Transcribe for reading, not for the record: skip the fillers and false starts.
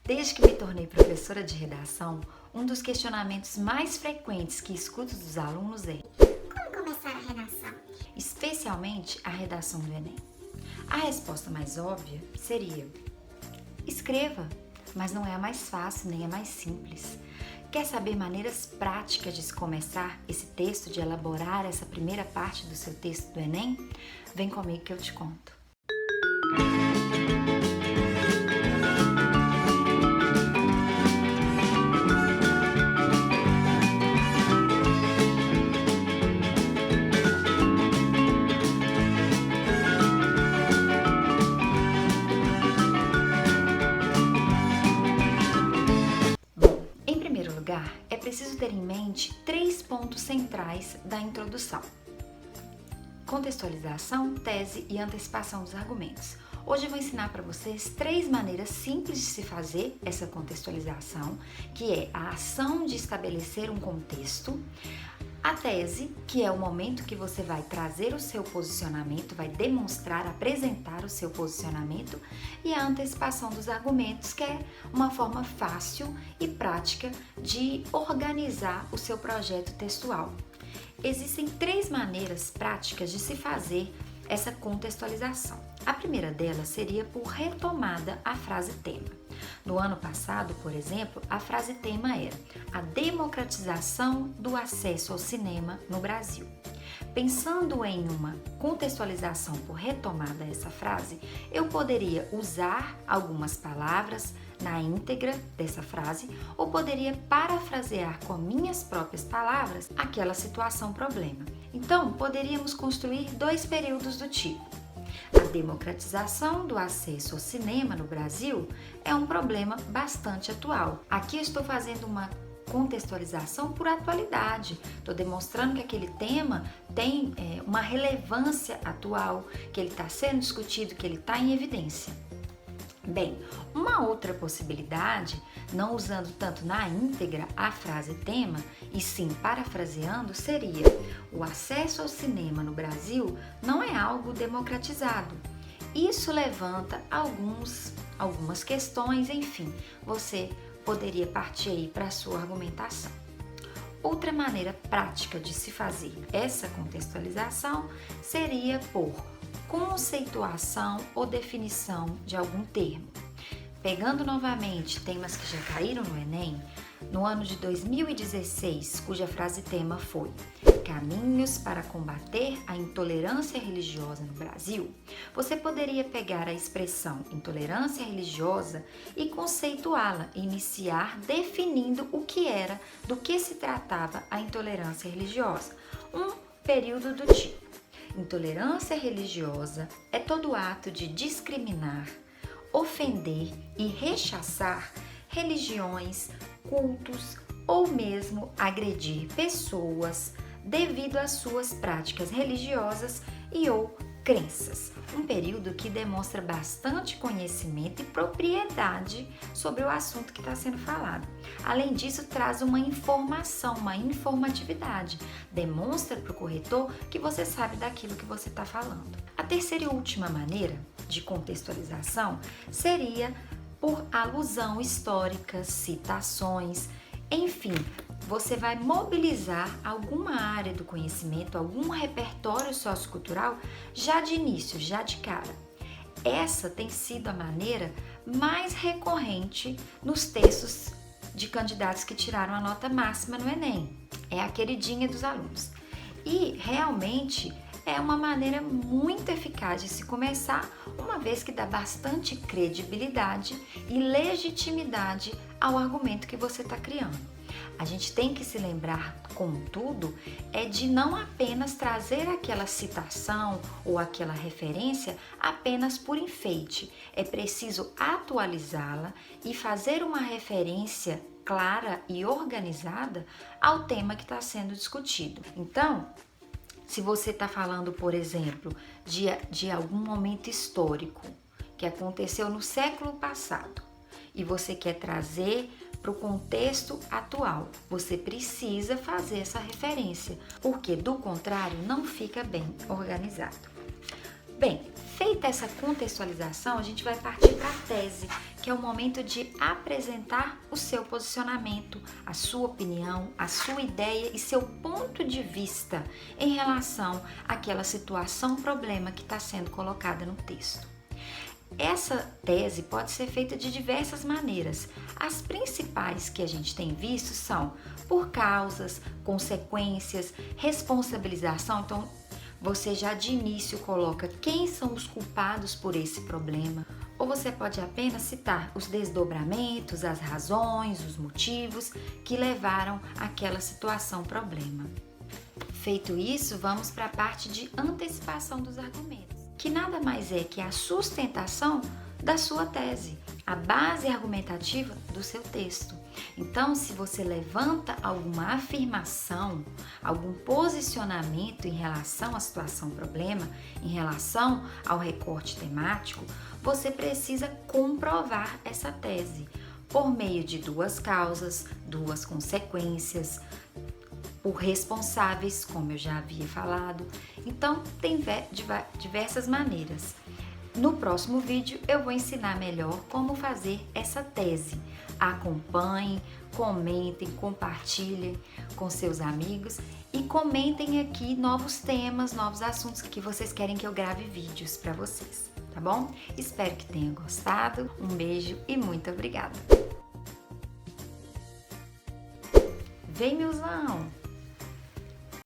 Desde que me tornei professora de redação, um dos questionamentos mais frequentes que escuto dos alunos é: como começar a redação? Especialmente a redação do Enem. A resposta mais óbvia seria: escreva, mas não é a mais fácil nem a mais simples. Quer saber maneiras práticas de se começar esse texto, de elaborar essa primeira parte do seu texto do Enem? Vem comigo que eu te conto. Em primeiro lugar, é preciso ter em mente 3 pontos centrais da introdução: contextualização, tese e antecipação dos argumentos. Hoje eu vou ensinar para vocês 3 maneiras simples de se fazer essa contextualização, que é a ação de estabelecer um contexto, a tese, que é o momento que você vai trazer o seu posicionamento, vai demonstrar, apresentar o seu posicionamento, e a antecipação dos argumentos, que é uma forma fácil e prática de organizar o seu projeto textual. Existem 3 maneiras práticas de se fazer essa contextualização. A primeira delas seria por retomada à frase tema. No ano passado, por exemplo, a frase tema era a democratização do acesso ao cinema no Brasil. Pensando em uma contextualização por retomada a essa frase, eu poderia usar algumas palavras na íntegra dessa frase ou poderia parafrasear com minhas próprias palavras aquela situação problema. Então, poderíamos construir 2 períodos do tipo: a democratização do acesso ao cinema no Brasil é um problema bastante atual. Aqui eu estou fazendo uma contextualização por atualidade. Estou demonstrando que aquele tema tem uma relevância atual, que ele está sendo discutido, que ele está em evidência. Bem, uma outra possibilidade, não usando tanto na íntegra a frase tema, e sim parafraseando, seria: o acesso ao cinema no Brasil não é algo democratizado. Isso levanta algumas questões, enfim, você poderia partir aí para a sua argumentação. Outra maneira prática de se fazer essa contextualização seria por conceituação ou definição de algum termo. Pegando novamente temas que já caíram no Enem, no ano de 2016, cuja frase tema foi Caminhos para combater a intolerância religiosa no Brasil, você poderia pegar a expressão intolerância religiosa e conceituá-la, iniciar definindo o que era, do que se tratava a intolerância religiosa. Um período do tipo: intolerância religiosa é todo ato de discriminar, ofender e rechaçar religiões, cultos ou mesmo agredir pessoas devido às suas práticas religiosas e ou crenças. Um período que demonstra bastante conhecimento e propriedade sobre o assunto que está sendo falado. Além disso, traz uma informação, uma informatividade. Demonstra para o corretor que você sabe daquilo que você está falando. A terceira e última maneira de contextualização seria por alusão histórica, citações, enfim, você vai mobilizar alguma área do conhecimento, algum repertório sociocultural já de início, já de cara. Essa tem sido a maneira mais recorrente nos textos de candidatos que tiraram a nota máxima no Enem. É a queridinha dos alunos. E realmente é uma maneira muito eficaz de se começar, uma vez que dá bastante credibilidade e legitimidade ao argumento que você está criando. A gente tem que se lembrar, contudo, de não apenas trazer aquela citação ou aquela referência apenas por enfeite. É preciso atualizá-la e fazer uma referência clara e organizada ao tema que está sendo discutido. Então, se você está falando, por exemplo, de algum momento histórico que aconteceu no século passado e você quer trazer para o contexto atual, você precisa fazer essa referência, porque do contrário não fica bem organizado. Bem, feita essa contextualização, a gente vai partir para a tese, que é o momento de apresentar o seu posicionamento, a sua opinião, a sua ideia e seu ponto de vista em relação àquela situação, problema que está sendo colocada no texto. Essa tese pode ser feita de diversas maneiras. As principais que a gente tem visto são por causas, consequências, responsabilização. Então, você já de início coloca quem são os culpados por esse problema. Ou você pode apenas citar os desdobramentos, as razões, os motivos que levaram àquela situação, problema. Feito isso, vamos para a parte de antecipação dos argumentos, que nada mais é que a sustentação da sua tese, a base argumentativa do seu texto. Então, se você levanta alguma afirmação, algum posicionamento em relação à situação problema, em relação ao recorte temático, você precisa comprovar essa tese por meio de duas causas, duas consequências, por responsáveis, como eu já havia falado. Então, tem diversas maneiras. No próximo vídeo eu vou ensinar melhor como fazer essa tese. Acompanhem, comentem, compartilhem com seus amigos e comentem aqui novos temas, novos assuntos que vocês querem que eu grave vídeos para vocês, tá bom? Espero que tenham gostado. Um beijo e muito obrigada. Vem, Milzão!